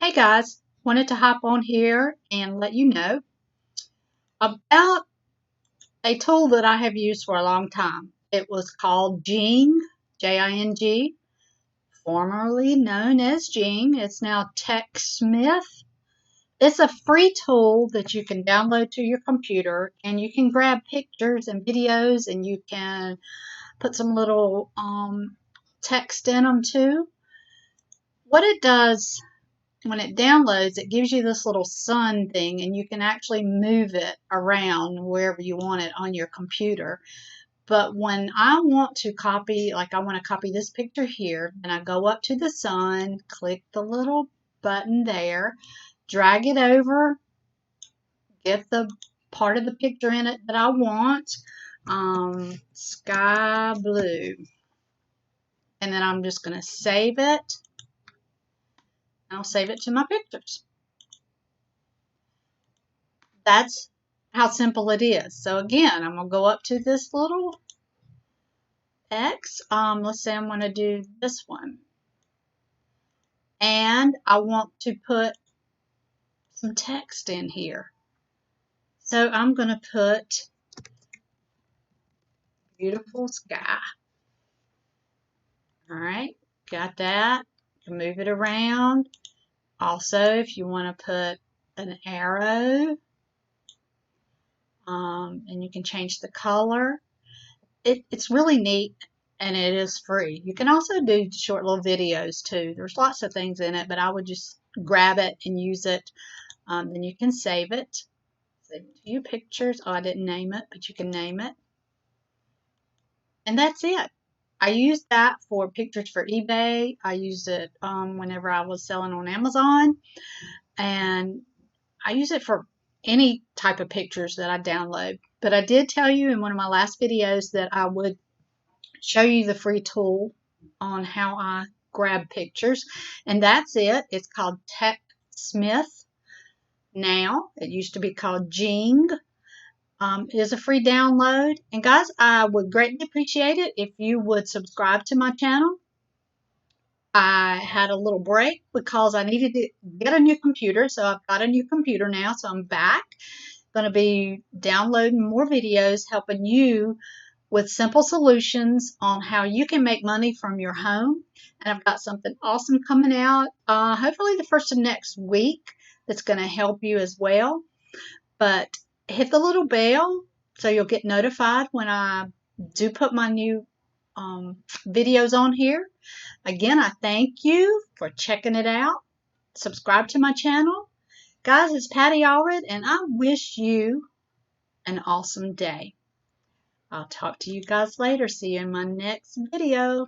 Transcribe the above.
Hey guys, wanted to hop on here and let you know about a tool that I have used for a long time. It was called Jing, Jing, formerly known as Jing. It's now TechSmith. It's a free tool that you can download to your computer, and you can grab pictures and videos, and you can put some little text in them too. What it does when it downloads, it gives you this little sun thing, and you can actually move it around wherever you want it on your computer. But when I want to copy, like I want to copy this picture here, then I go up to the sun, click the little button there, drag it over, get the part of the picture in it that I want, sky blue. And then I'm just going to save it. I'll save it to my pictures. That's how simple it is. So again, I'm going to go up to this little X. Let's say I'm going to do this one. And I want to put some text in here. So I'm going to put beautiful sky. All right, got that. You can move it around. Also, if you want to put an arrow, and you can change the color. It's really neat, and it is free. You can also do short little videos too. There's lots of things in it, but I would just grab it and use it. Then you can save it. Save it to your pictures. Oh, I didn't name it, but you can name it. And that's it. I used that for pictures for eBay. I used it whenever I was selling on Amazon. And I use it for any type of pictures that I download. But I did tell you in one of my last videos that I would show you the free tool on how I grab pictures. And that's it. It's called TechSmith now. It used to be called Jing. It is a free download. And guys, I would greatly appreciate it if you would subscribe to my channel. I had a little break because I needed to get a new computer. So I've got a new computer now. So I'm back. Going to be downloading more videos helping you with simple solutions on how you can make money from your home. And I've got something awesome coming out, hopefully the first of next week, that's going to help you as well. But hit the little bell so you'll get notified when I do put my new videos on here. Again, I thank you for checking it out. Subscribe to my channel. Guys, it's Patti Allred, and I wish you an awesome day. I'll talk to you guys later. See you in my next video.